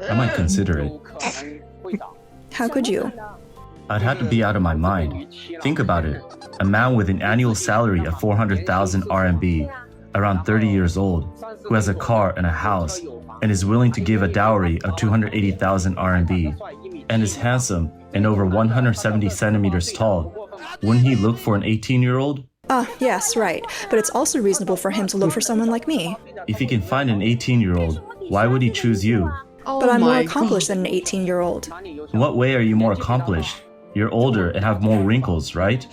I might consider it. How could you? I'd have to be out of my mind. Think about it. A man with an annual salary of 400,000 RMB, around 30 years old, who has a car and a house, and is willing to give a dowry of 280,000 RMB, and is handsome and over 170 centimeters tall. Wouldn't he look for an 18-year-old? Ah, yes, right. But it's also reasonable for him to look for someone like me. If he can find an 18-year-old, why would he choose you? But I'm more my accomplished than an 18-year-old. In what way are you more accomplished? You're older and have more wrinkles, right?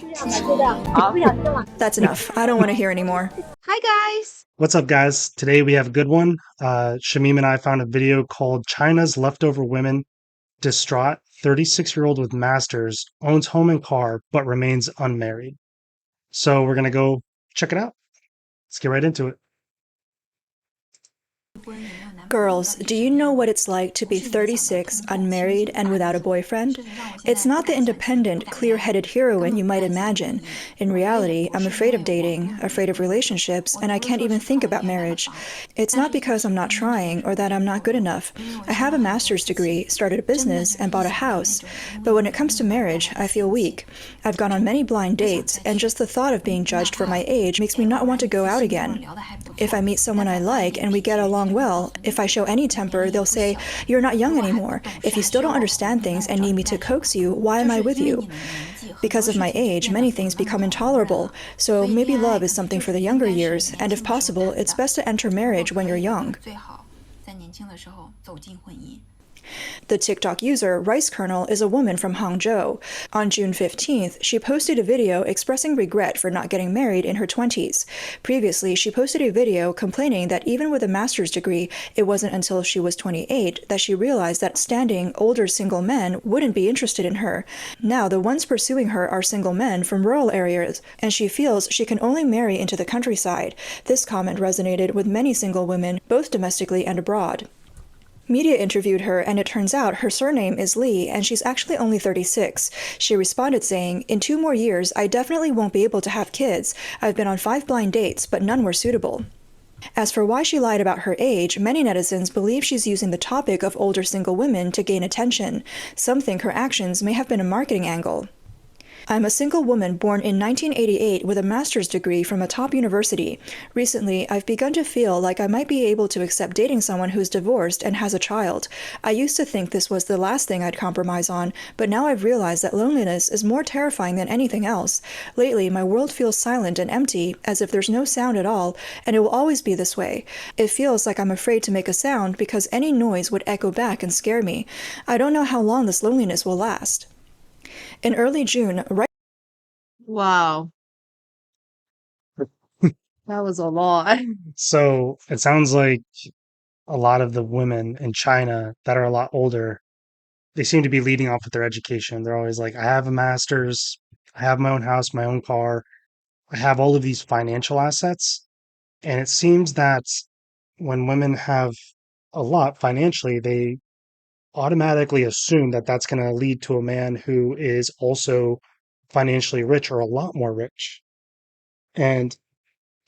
That's enough. I don't want to hear anymore. Hi guys. What's up, guys? Today we have a good one. Shamim and I found a video called China's Leftover Women. Distraught, 36-year-old with masters, owns home and car, but remains unmarried. So we're going to go check it out. Let's get right into it. Girls, do you know what it's like to be 36, unmarried, and without a boyfriend? It's not the independent, clear-headed heroine you might imagine. In reality, I'm afraid of dating, afraid of relationships, and I can't even think about marriage. It's not because I'm not trying or that I'm not good enough. I have a master's degree, started a business, and bought a house. But when it comes to marriage, I feel weak. I've gone on many blind dates, and just the thought of being judged for my age makes me not want to go out again. If I meet someone I like and we get along well, if I show any temper, they'll say, "You're not young anymore. If you still don't understand things and need me to coax you, why am I with you?" Because of my age, many things become intolerable. So maybe love is something for the younger years, and if possible, it's best to enter marriage when you're young. The TikTok user Rice Kernel is a woman from Hangzhou. On June 15th, she posted a video expressing regret for not getting married in her 20s. Previously, she posted a video complaining that even with a master's degree, it wasn't until she was 28 that she realized that standing, older single men wouldn't be interested in her. Now, the ones pursuing her are single men from rural areas, and she feels she can only marry into the countryside. This comment resonated with many single women, both domestically and abroad. Media interviewed her, and it turns out her surname is Lee, and she's actually only 36. She responded saying, "In 2 more years, I definitely won't be able to have kids. I've been on 5 blind dates, but none were suitable." As for why she lied about her age, many netizens believe she's using the topic of older single women to gain attention. Some think her actions may have been a marketing angle. I'm a single woman born in 1988 with a master's degree from a top university. Recently, I've begun to feel like I might be able to accept dating someone who's divorced and has a child. I used to think this was the last thing I'd compromise on, but now I've realized that loneliness is more terrifying than anything else. Lately, my world feels silent and empty, as if there's no sound at all, and it will always be this way. It feels like I'm afraid to make a sound because any noise would echo back and scare me. I don't know how long this loneliness will last. In early June, Wow. That was a lot. So it sounds like a lot of the women in China that are a lot older, they seem to be leading off with their education. They're always like, I have a master's, I have my own house, my own car, I have all of these financial assets. And it seems that when women have a lot financially, they automatically assume that that's going to lead to a man who is also financially rich or a lot more rich. And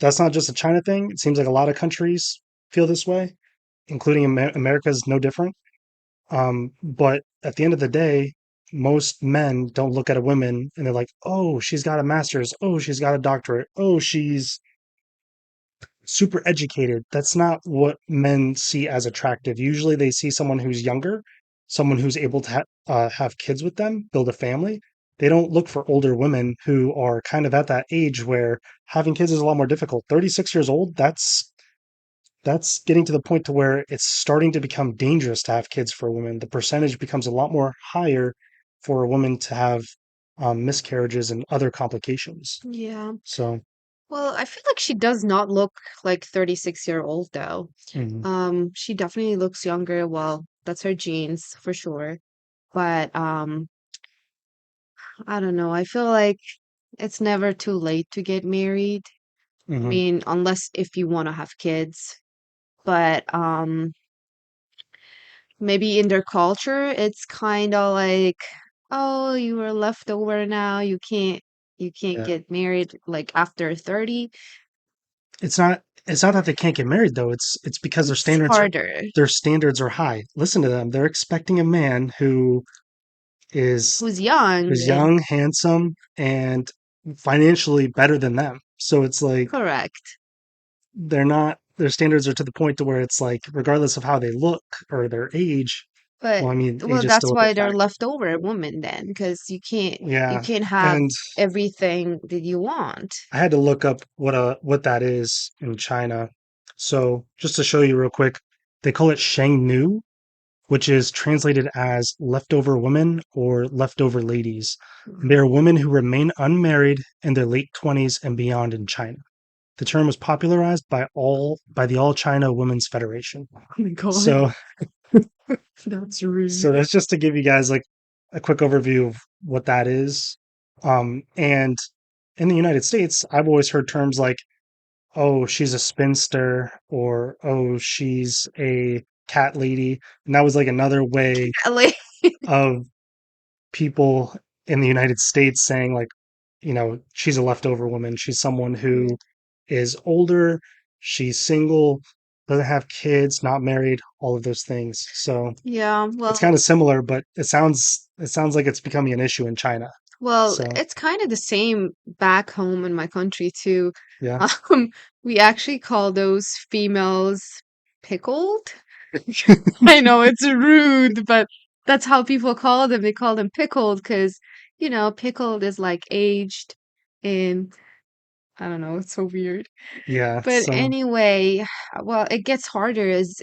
that's not just a China thing. It seems like a lot of countries feel this way, including America is no different. But at the end of the day, most men don't look at a woman and they're like, oh, she's got a master's. Oh, she's got a doctorate. Oh, she's super educated. That's not what men see as attractive. Usually they see someone who's younger, someone who's able to have kids with them, build a family. They don't look for older women who are kind of at that age where having kids is a lot more difficult. 36 years old, that's getting to the point to where it's starting to become dangerous to have kids for a woman. The percentage becomes a lot more higher for a woman to have miscarriages and other complications. Yeah. So, Well, I feel like she does not look like 36-year-old though. mhm. She definitely looks younger. Well, that's her genes for sure. But I don't know. I feel like it's never too late to get married. I Mhm. mean, unless if you want to have kids. But maybe in their culture, it's kind of like, oh, you were left over now. You can't Yeah. get married like after 30. it's not that they can't get married though. It's because It's harder. their standards are high. Listen to them. They're expecting a man is Who's young who's and young, handsome, and financially better than them. So it's like correct. their standards are to the point to where it's like regardless of how they look or their age, But well, I mean, well, age is that's still a big why they're factor. leftover women then, because you Yeah. can't have And everything that you want. I had to look up what that is in China. So just to show you real quick, they call it Sheng Nu, which is translated as leftover women or leftover ladies. They are women who remain unmarried in their late 20s and beyond in China. The term was popularized by the All China Women's Federation. Oh my God, So that's so rude. that's just to give you guys like a quick overview of what that is. And in the United States, I've always heard terms like, oh, she's a spinster, or oh, she's a cat lady. And that was like another way Like, of people in the United States saying, like, she's a leftover woman. She's someone who is older, she's single, doesn't have kids, not married, all of those things. So yeah, it's well, kind of similar, but it sounds like it's becoming an issue in China. well, So it's kind of the same back home in my country too. yeah. Um, we actually call those females pickled. I know it's rude, but that's how people call them. They call them pickled because, pickled is like aged and I don't know, it's so weird. Yeah. But So anyway, well, it gets harder as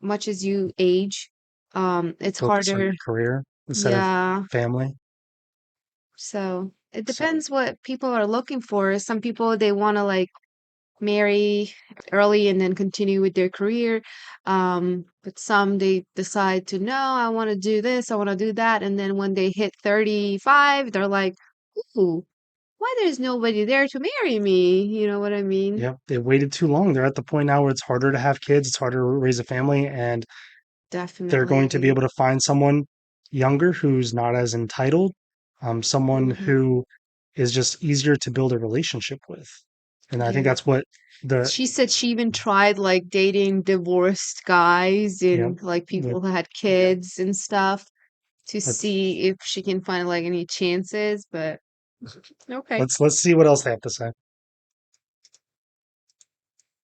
much as you age. It's focus on harder. your career instead of Yeah. family. So it So depends what people are looking for. Some people they want to like marry early and then continue with their career. But some they decide to no, I want to do this, I want to do that, and then when they hit 35, they're like, "Ooh, why there's nobody there to marry me?" You know what I mean? yep, they waited too long. They're at the point now where it's harder to have kids, it's harder to raise a family, and they're going to be Definitely. able to find someone younger who's not as entitled, someone Hmm. who is just easier to build a relationship with. And I think Yeah. that's what the She said she even tried like dating divorced guys yeah, and like the, people who had kids and stuff to let's see if she can find like any chances, but okay. let's see what else they have to say.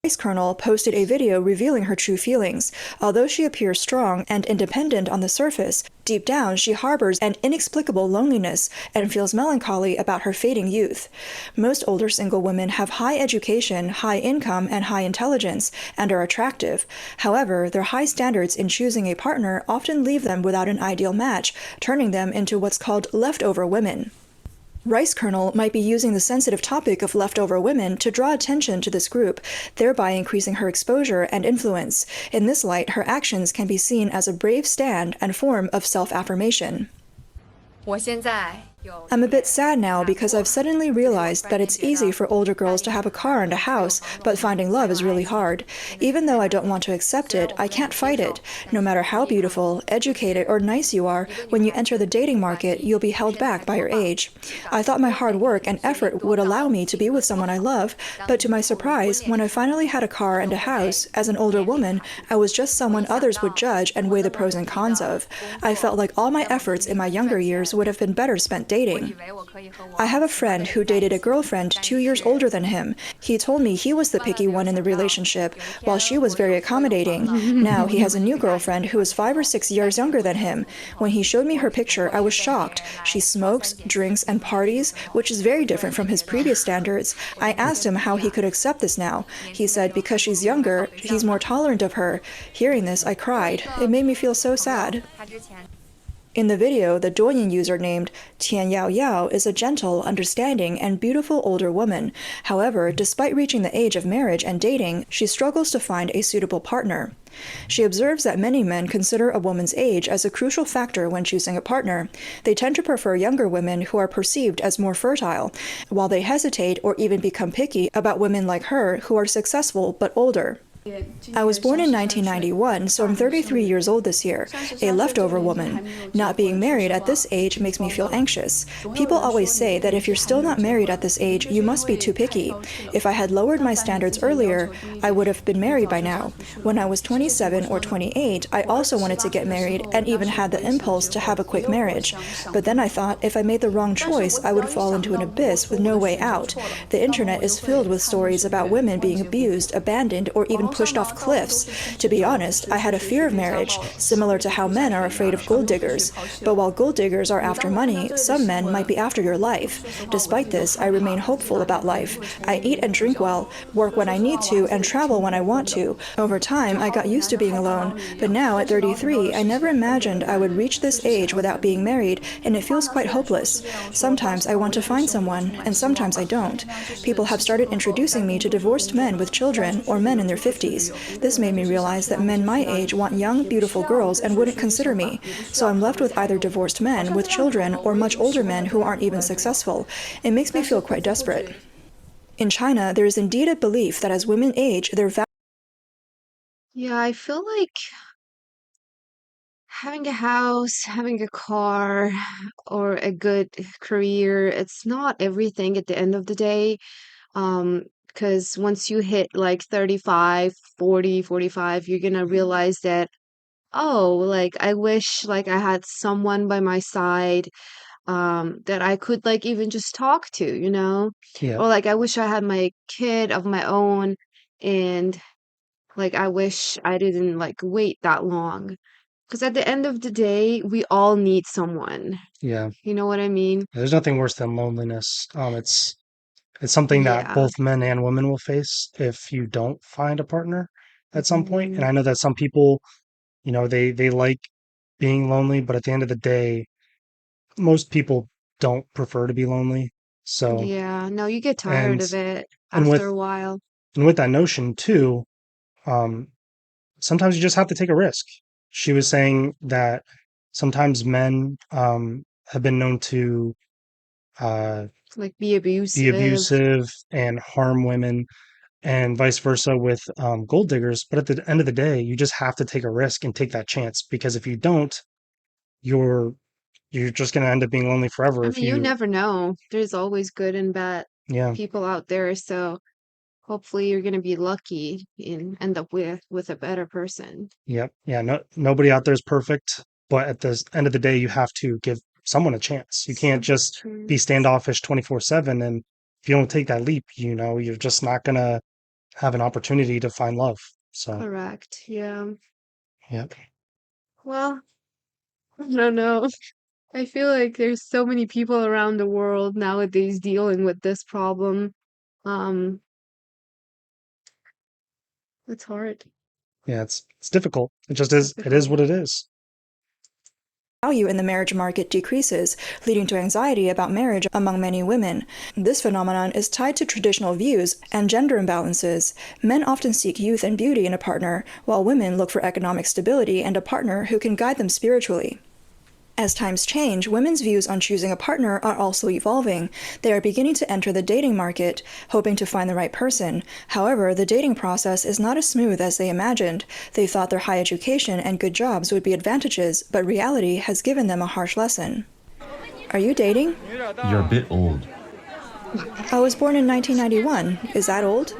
Rice Kernel posted a video revealing her true feelings. Although she appears strong and independent on the surface, deep down she harbors an inexplicable loneliness and feels melancholy about her fading youth. Most older single women have high education, high income, and high intelligence, and are attractive. However, their high standards in choosing a partner often leave them without an ideal match, turning them into what's called leftover women. Rice Kernel might be using the sensitive topic of leftover women to draw attention to this group, thereby increasing her exposure and influence. In this light, her actions can be seen as a brave stand and form of self-affirmation. I'm a bit sad now because I've suddenly realized that it's easy for older girls to have a car and a house, but finding love is really hard. Even though I don't want to accept it, I can't fight it. No matter how beautiful, educated, or nice you are, when you enter the dating market, you'll be held back by your age. I thought my hard work and effort would allow me to be with someone I love, but to my surprise, when I finally had a car and a house, as an older woman, I was just someone others would judge and weigh the pros and cons of. I felt like all my efforts in my younger years would have been better spent dating. I have a friend who dated a girlfriend 2 years older than him. He told me he was the picky one in the relationship, while she was very accommodating. Now he has a new girlfriend who is 5 or 6 years younger than him. When he showed me her picture, I was shocked. She smokes, drinks, and parties, which is very different from his previous standards. I asked him how he could accept this now. He said because she's younger, he's more tolerant of her. Hearing this, I cried. It made me feel so sad. In the video, the Douyin user named Tian Yao Yao is a gentle, understanding, and beautiful older woman. However, despite reaching the age of marriage and dating, she struggles to find a suitable partner. She observes that many men consider a woman's age as a crucial factor when choosing a partner. They tend to prefer younger women who are perceived as more fertile, while they hesitate or even become picky about women like her who are successful but older. I was born in 1991, so I'm 33 years old this year, a leftover woman. Not being married at this age makes me feel anxious. People always say that if you're still not married at this age, you must be too picky. If I had lowered my standards earlier, I would have been married by now. When I was 27 or 28, I also wanted to get married and even had the impulse to have a quick marriage. But then I thought if I made the wrong choice, I would fall into an abyss with no way out. The internet is filled with stories about women being abused, abandoned, or even pushed off cliffs. To be honest, I had a fear of marriage, similar to how men are afraid of gold diggers. But while gold diggers are after money, some men might be after your life. Despite this, I remain hopeful about life. I eat and drink well, work when I need to, and travel when I want to. Over time, I got used to being alone, but now at 33, I never imagined I would reach this age without being married, and it feels quite hopeless. Sometimes I want to find someone, and sometimes I don't. People have started introducing me to divorced men with children or men in their 50s. This made me realize that men my age want young, beautiful girls and wouldn't consider me. So I'm left with either divorced men with children or much older men who aren't even successful. It makes me feel quite desperate. In China, there is indeed a belief that as women age, their Yeah, I feel like having a house, having a car, or a good career, it's not everything at the end of the day. Because once you hit like 35, 40, 45, you're gonna realize that, oh, like I wish like I had someone by my side, that I could like even just talk to, you know? Yeah, Or like I wish I had my kid of my own, and like I wish I didn't like wait that long. Because at the end of the day, we all need someone. yeah. You know what I mean? There's nothing worse than loneliness. It's something that Yeah. both men and women will face if you don't find a partner at some point. And Hmm. I know that some people, they like being lonely, but at the end of the day, most people don't prefer to be lonely. So, Yeah. No, you get tired and of it and after with a while. and with that notion too, um, sometimes you just have to take a risk. She was saying that sometimes men have been known to uh, Like be be abusive. abusive and harm women, and vice versa with gold diggers. But at the end of the day, you just have to take a risk and take that chance, because if you don't, you're you're just going to end up being lonely forever. I If mean, you you, never know. There's always good and bad yeah, people out there, so hopefully you're gonna be lucky and end up with a better person. yep, yeah, no, nobody out there is perfect, but at the end of the day, you have to give someone a chance. You can't That's just true. be standoffish 24/7. And if you don't take that leap, you're just not going to have an opportunity to find love. So, Correct. Yeah. yep. Well, I don't know. I feel like there's so many people around the world nowadays dealing with this problem. Um, it's hard. Yeah, it's difficult. It just is. It is Difficult. what it is. value in the marriage market decreases, leading to anxiety about marriage among many women. This phenomenon is tied to traditional views and gender imbalances. Men often seek youth and beauty in a partner, while women look for economic stability and a partner who can guide them spiritually. As times change, women's views on choosing a partner are also evolving. They are beginning to enter the dating market, hoping to find the right person. However, the dating process is not as smooth as they imagined. They thought their high education and good jobs would be advantages, but reality has given them a harsh lesson. Are you dating? You're a bit old. I was born in 1991. Is that old?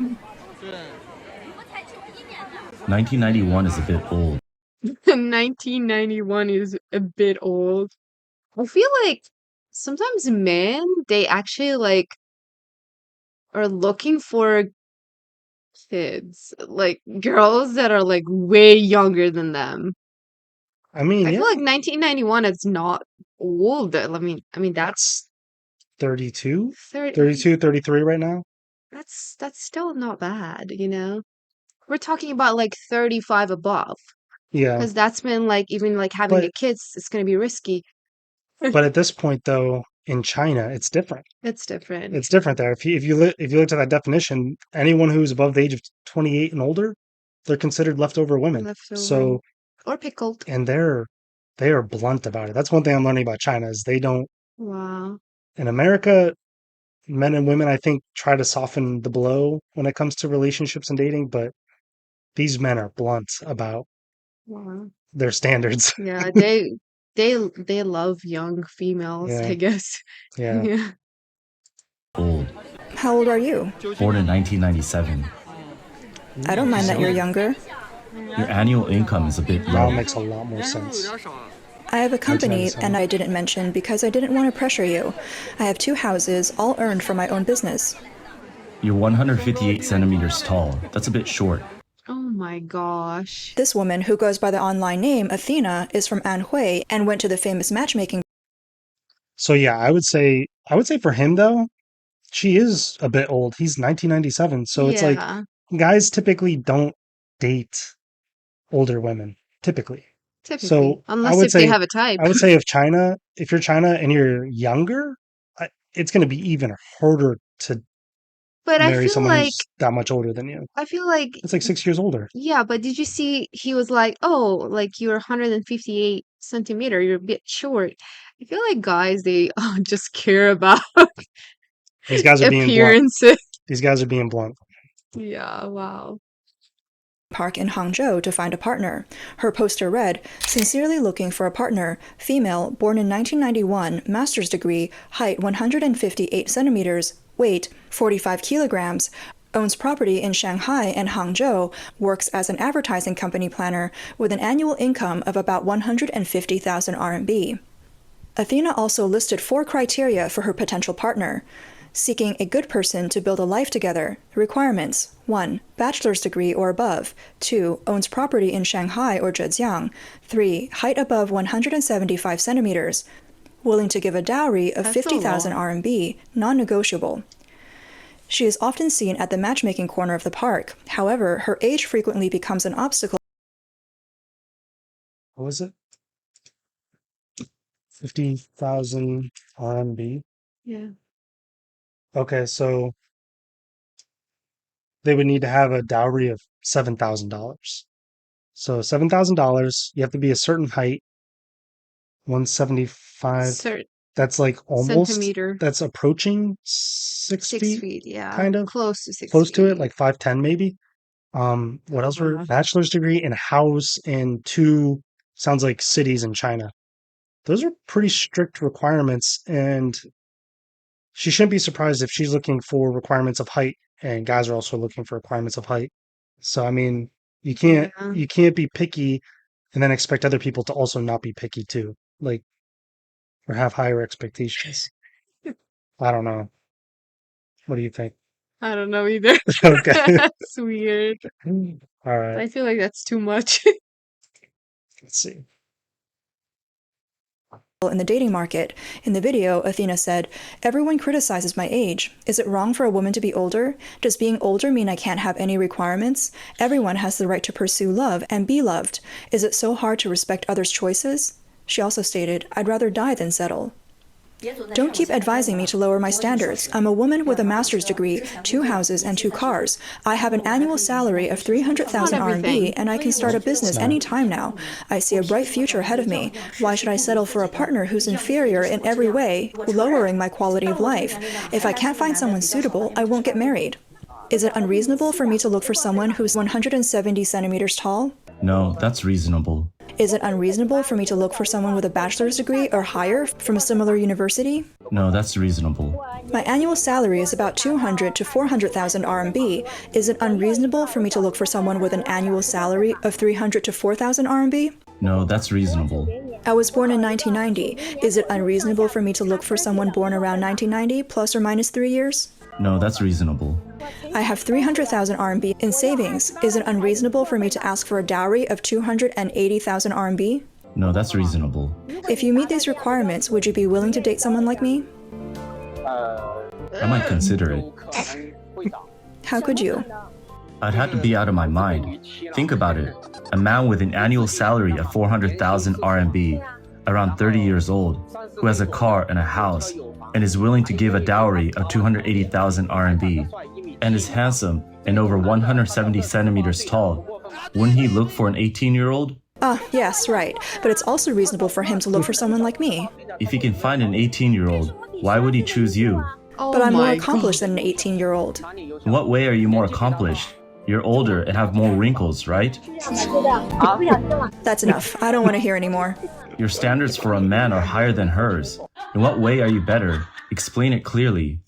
1991 is a bit old. 1991 is a bit old. I feel like sometimes men, they actually like are looking for kids, like girls that are like way younger than them. I mean, I yeah, feel like 1991 is not old. I mean that's 32, 30, 32, 33 right now. that's still not bad, you know? We're talking about like 35 above, Yeah, because that's been like even like having a but kid, it's gonna be risky. but at this point though, in China, it's different. It's different. It's different there. If you look at that definition, anyone who's above the age of 28 and older, they're considered leftover women. Leftover So, or pickled. and they are blunt about it. That's one thing I'm learning about China is they don't. Wow. In America, men and women, I think, try to soften the blow when it comes to relationships and dating, but these men are blunt about Wow. their standards. Yeah, they love young females, Yeah. I guess. Yeah. Yeah. Old. How old are you? Born in 1997. I don't mind that you're younger. Your annual income is a bit Now low. it makes a lot more sense. I have a company, 1997. and I didn't mention because I didn't want to pressure you. I have 2 houses, all earned from my own business. You're 158 centimeters tall. That's a bit short. Oh my gosh. This woman, who goes by the online name Athena, is from Anhui and went to the famous matchmaking. So yeah, I would say for him though, she is a bit old. He's 1997, so it's like Yeah, guys typically don't date older women typically. typically. So I Unless would if they say have a type. I would say if you're China and you're younger, it's going to be even harder to But I marry feel someone like who's that much older than you. It's like 6 years older. yeah, but did you see he was like, "Oh, like you're 158 centimeter, you're a bit short." I feel like guys they just care about These guys are being blunt. appearances. These guys are being blunt. Yeah, wow. Park in Hangzhou to find a partner. Her poster read, "Sincerely looking for a partner, female, born in 1991, master's degree, height 158 centimeters, weight 45 kilograms, owns property in Shanghai and Hangzhou, works as an advertising company planner with an annual income of about 150,000 RMB." Athena also listed 4 criteria for her potential partner. Seeking a good person to build a life together. Requirements: 1. Bachelor's degree or above. 2. Owns property in Shanghai or Zhejiang. 3. Height above 175 centimeters. Willing to give a dowry of That's a 50,000 lot. RMB, non-negotiable. She is often seen at the matchmaking corner of the park. However, her age frequently becomes an obstacle. What was it? 50,000 RMB. Yeah. Okay, so they would need to have a dowry of $7,000. So $7,000, you have to be a certain height, 175. Cert That's like almost, centimeter. that's approaching 6 6 feet, feet, yeah. kind of. Close to 6 Close to it, feet. like 5'10" maybe. What else were Uh-huh. bachelor's degree and a house in 2, sounds like cities in China. Those are pretty strict requirements, and she shouldn't be surprised if she's looking for requirements of height, and guys are also looking for requirements of height. So I mean, Yeah. you can't be picky and then expect other people to also not be picky too, like or have higher expectations. I don't know. What do you think? I don't know either. Okay. That's weird. All right. I feel like that's too much. Let's see. In the dating market. In the video, Athena said, "Everyone criticizes my age. Is it wrong for a woman to be older? Does being older mean I can't have any requirements? Everyone has the right to pursue love and be loved. Is it so hard to respect others' choices?" She also stated, "I'd rather die than settle. Don't keep advising me to lower my standards. I'm a woman with a master's degree, 2 houses, and 2 cars. I have an annual salary of 300,000 RMB, everything. and I can start a business any time now. I see a bright future ahead of me. Why should I settle for a partner who's inferior in every way, lowering my quality of life? If I can't find someone suitable, I won't get married. Is it unreasonable for me to look for someone who's 170 centimeters tall? No, that's reasonable. Is it unreasonable for me to look for someone with a bachelor's degree or higher from a similar university? No, that's reasonable. My annual salary is about 200 to 400,000 RMB. Is it unreasonable for me to look for someone with an annual salary of 300 to 4,000 RMB? No, that's reasonable. I was born in 1990. Is it unreasonable for me to look for someone born around 1990, plus or minus 3 years? No, that's reasonable. I have 300,000 RMB in savings. Is it unreasonable for me to ask for a dowry of 280,000 RMB? No, that's reasonable. If you meet these requirements, would you be willing to date someone like me? I might consider it. How could you? I'd have to be out of my mind. Think about it. A man with an annual salary of 400,000 RMB, around 30 years old, who has a car and a house, and is willing to give a dowry of 280,000 RMB, and is handsome and over 170 centimeters tall. Wouldn't he look for an 18-year-old? Ah, yes, right. But it's also reasonable for him to look for someone like me. If he can find an 18-year-old, why would he choose you? Oh But I'm more my accomplished than an 18-year-old. In what way are you more accomplished? You're older and have more wrinkles, right? That's enough. I don't want to hear anymore. Your standards for a man are higher than hers. In what way are you better? Explain it clearly.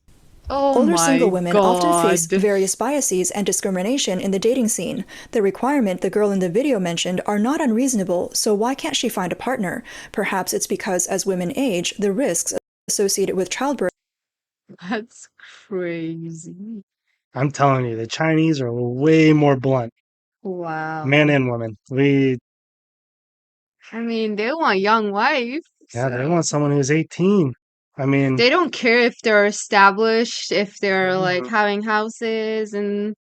Oh Older my single women often face God. various biases and discrimination in the dating scene. The requirement the girl in the video mentioned are not unreasonable, so why can't she find a partner? Perhaps it's because as women age, the risks associated with childbirth That's crazy. I'm telling you, the Chinese are way more blunt, man Wow. and woman. I mean, they want young wife, Yeah, they so want someone who's 18. I mean, they don't care if they're established, if they're like mhm, having houses and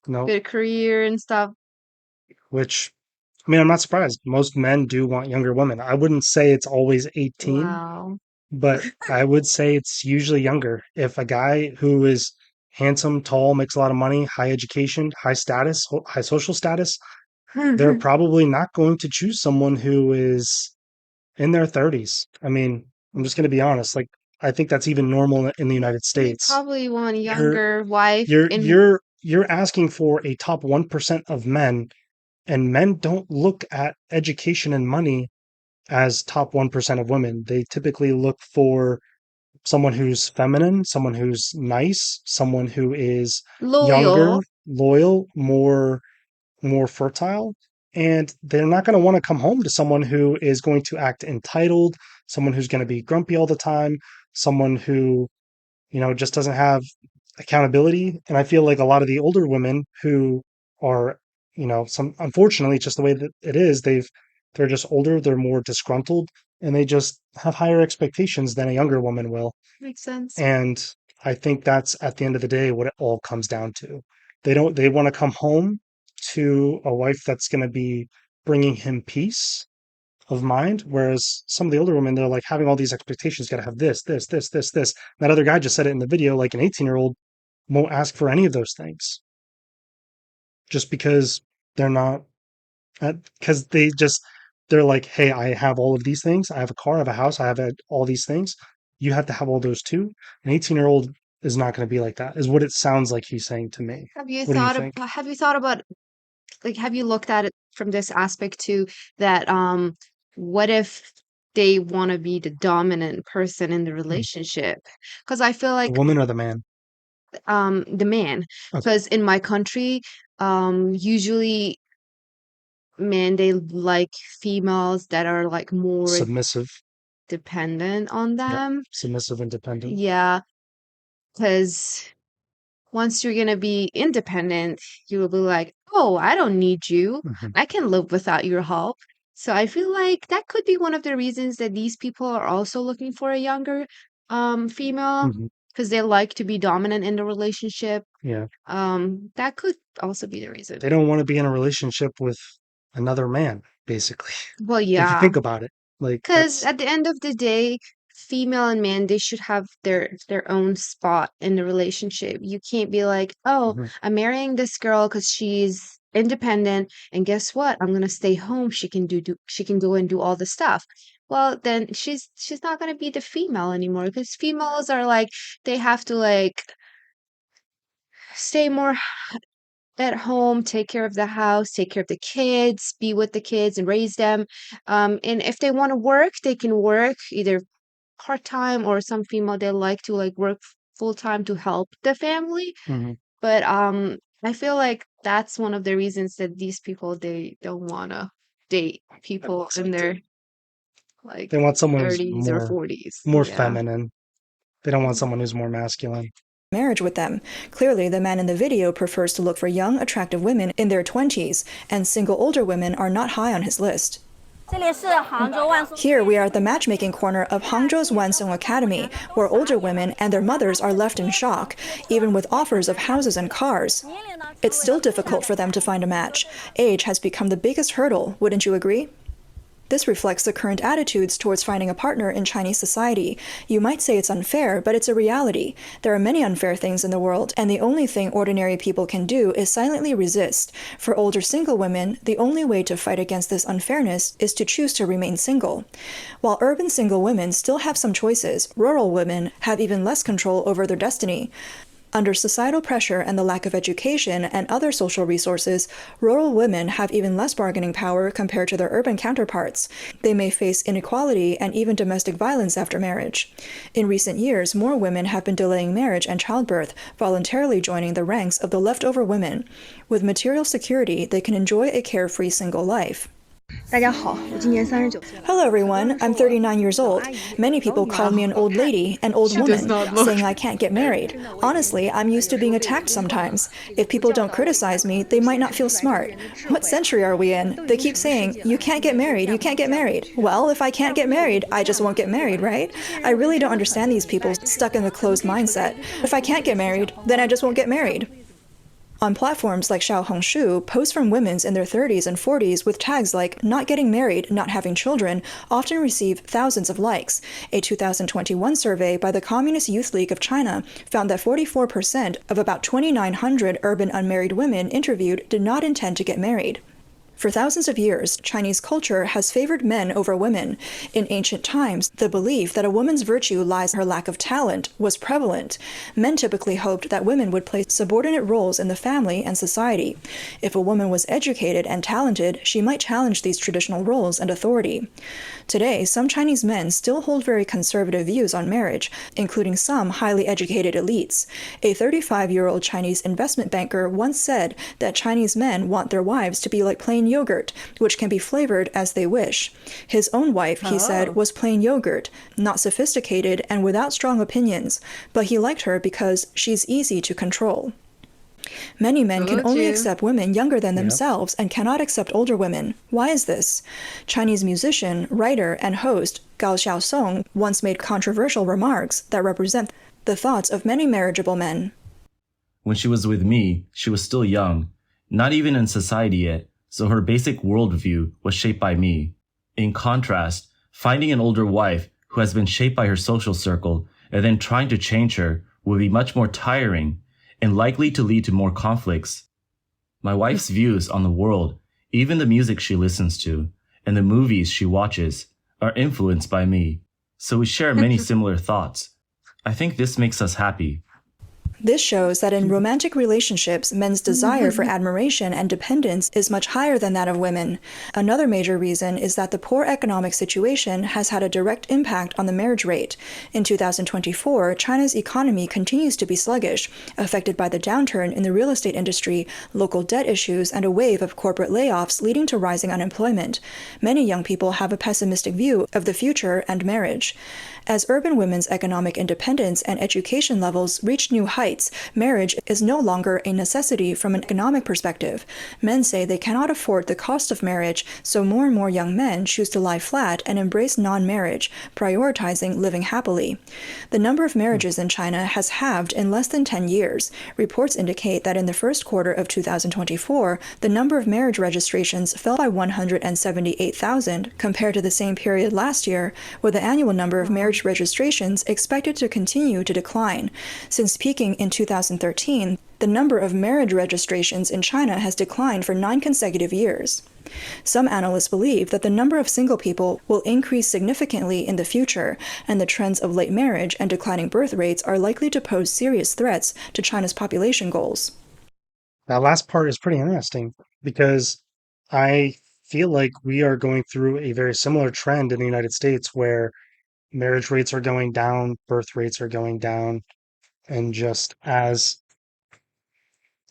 no, good career and stuff. which, I mean, I'm not surprised. Most men do want younger women. I wouldn't say it's always 18, Wow. but I would say it's usually younger. If a guy who is handsome, tall, makes a lot of money, high education, high status, high social status, they're probably not going to choose someone who is in their 30s. I mean, I'm just going to be honest. Like, I think that's even normal in the United They States. probably want a You're younger wife you're in you're you're asking for a top 1% of men, and men don't look at education and money as top 1% of women. They typically look for someone who's feminine, someone who's nice, someone who is younger, loyal. loyal, more fertile, and they're not going to want to come home to someone who is going to act entitled, someone who's going to be grumpy all the time, someone who, just doesn't have accountability. And I feel like a lot of the older women who are, some unfortunately it's just the way that it is, they're just older, they're more disgruntled, and they just have higher expectations than a younger woman will. Makes sense. And I think that's at the end of the day what it all comes down to. They want to come home to a wife that's going to be bringing him peace of mind. Whereas some of the older women, they're like having all these expectations, got to have this, this, this, this, this. That other guy just said it in the video, like an 18-year-old won't ask for any of those things just because they're not, because they're like, hey, I have all of these things. I have a car, I have a house, I have all these things. You have to have all those too. An 18-year-old is not going to be like that, is what it sounds like he's saying to me. What do you think? Have you thought about like have you looked at it from this aspect too that what if they want to be the dominant person in the Mm. relationship? Because I feel The like woman or the man? the man, Okay. because in my country usually men they like females that are like more Submissive. dependent on Yep. them. Submissive, independent. Yeah, because once you're gonna be independent, you will be like, oh, I don't need you. Hmm. I can live without your help. So I feel like that could be one of the reasons that these people are also looking for a younger female Hmm. because they like to be dominant in the relationship. Yeah. That could also be the reason. They don't want to be in a relationship with another man, basically. Well, If you yeah. think about it, like Because that's. at the end of the day, female and man, they should have their own spot in the relationship. You can't be like, oh, Mhm. I'm marrying this girl because she's independent, and guess what? I'm gonna stay home. She can go and do all the stuff. Well, then she's not gonna be the female anymore because females are like they have to like stay more at home, take care of the house, take care of the kids, be with the kids and raise them. And if they want to work, they can work either part-time or some female they like to like work full-time to help the family. Mhm. But I feel like that's one of the reasons that these people they don't wanna date people in their like They want someone who's 30s or 40s. more Yeah. feminine. They don't want someone who's more masculine. marriage with them. Clearly, the man in the video prefers to look for young, attractive women in their 20s, and single older women are not high on his list. Here we are at the matchmaking corner of Hangzhou's Wansong Academy, where older women and their mothers are left in shock, even with offers of houses and cars. It's still difficult for them to find a match. Age has become the biggest hurdle, wouldn't you agree? This reflects the current attitudes towards finding a partner in Chinese society. You might say it's unfair, but it's a reality. There are many unfair things in the world, and the only thing ordinary people can do is silently resist. For older single women, the only way to fight against this unfairness is to choose to remain single. While urban single women still have some choices, rural women have even less control over their destiny. Under societal pressure and the lack of education and other social resources, rural women have even less bargaining power compared to their urban counterparts. They may face inequality and even domestic violence after marriage. In recent years, more women have been delaying marriage and childbirth, voluntarily joining the ranks of the leftover women. With material security, they can enjoy a carefree single life. 大家好，我今年39岁了。 Hello everyone, I'm 39 years old. Many people call me an old lady, an old She does woman, not look. saying I can't get married. Honestly, I'm used to being attacked sometimes. If people don't criticize me, they might not feel smart. What century are we in? They keep saying, you can't get married, you can't get married. Well, if I can't get married, I just won't get married, right? I really don't understand these people stuck in the closed mindset. If I can't get married, then I just won't get married. On platforms like Xiaohongshu, posts from women in their 30s and 40s with tags like not getting married, not having children often receive thousands of likes. A 2021 survey by the Communist Youth League of China found that 44% of about 2,900 urban unmarried women interviewed did not intend to get married. For thousands of years, Chinese culture has favored men over women. In ancient times, the belief that a woman's virtue lies in her lack of talent was prevalent. Men typically hoped that women would play subordinate roles in the family and society. If a woman was educated and talented, she might challenge these traditional roles and authority. Today, some Chinese men still hold very conservative views on marriage, including some highly educated elites. A 35-year-old Chinese investment banker once said that Chinese men want their wives to be like plain yogurt, which can be flavored as they wish. His own wife, he said, was plain yogurt, not sophisticated and without strong opinions, but he liked her because she's easy to control. Many men can only accept women younger than themselves and cannot accept older women. Why is this? Chinese musician, writer, and host Gao Xiaosong once made controversial remarks that represent the thoughts of many marriageable men. When she was with me, she was still young, not even in society yet, so her basic worldview was shaped by me. In contrast, finding an older wife who has been shaped by her social circle and then trying to change her would be much more tiring and likely to lead to more conflicts. My wife's views on the world, even the music she listens to, and the movies she watches, are influenced by me, so we share many similar thoughts. I think this makes us happy. This shows that in romantic relationships, men's desire for admiration and dependence is much higher than that of women. Another major reason is that the poor economic situation has had a direct impact on the marriage rate. In 2024, China's economy continues to be sluggish, affected by the downturn in the real estate industry, local debt issues, and a wave of corporate layoffs leading to rising unemployment. Many young people have a pessimistic view of the future and marriage. As urban women's economic independence and education levels reach new heights, marriage is no longer a necessity from an economic perspective. Men say they cannot afford the cost of marriage, so more and more young men choose to lie flat and embrace non-marriage, prioritizing living happily. The number of marriages in China has halved in less than 10 years. Reports indicate that in the first quarter of 2024, the number of marriage registrations fell by 178,000 compared to the same period last year, with the annual number of marriage registrations expected to continue to decline. Since peaking in 2013, the number of marriage registrations in China has declined for 9 consecutive years. Some analysts believe that the number of single people will increase significantly in the future, and the trends of late marriage and declining birth rates are likely to pose serious threats to China's population goals. That last part is pretty interesting because I feel like we are going through a very similar trend in the United States where marriage rates are going down, birth rates are going down, and just as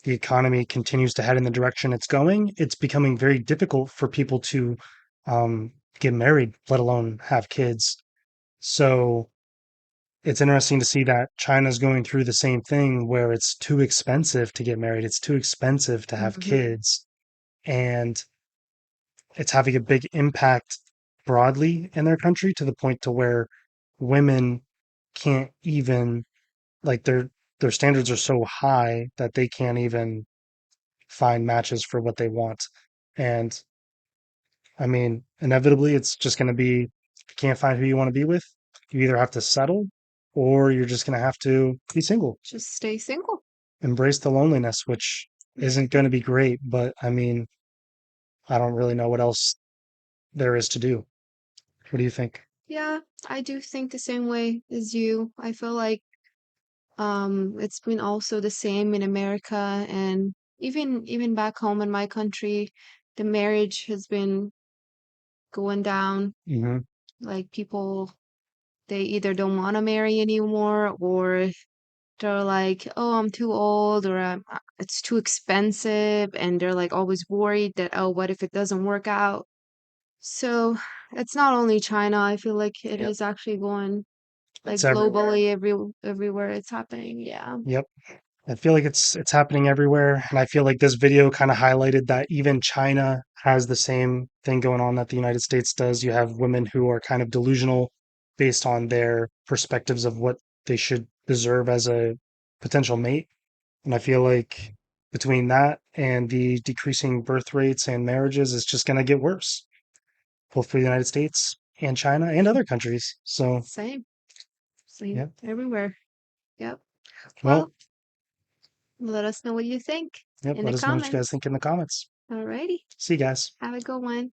the economy continues to head in the direction it's going, it's becoming very difficult for people to get married, let alone have kids. So it's interesting to see that China's going through the same thing where it's too expensive to get married, it's too expensive to have kids, and it's having a big impact broadly in their country to the point to where women can't even like their standards are so high that they can't even find matches for what they want. And I mean, inevitably it's just going to be you can't find who you want to be with, you either have to settle or you're just going to have to be single. Just stay single. Embrace the loneliness, which isn't going to be great, but I mean, I don't really know what else there is to do. What do you think? Yeah, I do think the same way as you. I feel like It's been also the same in America, and even back home in my country, the marriage has been going down. Hmm. Like people, they either don't want to marry anymore, or they're like, "Oh, I'm too old," or "It's too expensive," and they're like always worried that, "Oh, what if it doesn't work out?" So it's not only China. I feel like it Yep. is actually going like It's everywhere. globally everywhere it's happening. Yeah. Yep. I feel like it's happening everywhere, and I feel like this video kind of highlighted that even China has the same thing going on that the United States does. You have women who are kind of delusional based on their perspectives of what they should deserve as a potential mate. And I feel like between that and the decreasing birth rates and marriages, it's just going to get worse, both for the United States and China and other countries. So, Same. Same yeah. everywhere. Yep. Well, Well, let us know what you think yep. in the Let us know what you guys comments. think in the comments. Alrighty. See you guys. Have a good one.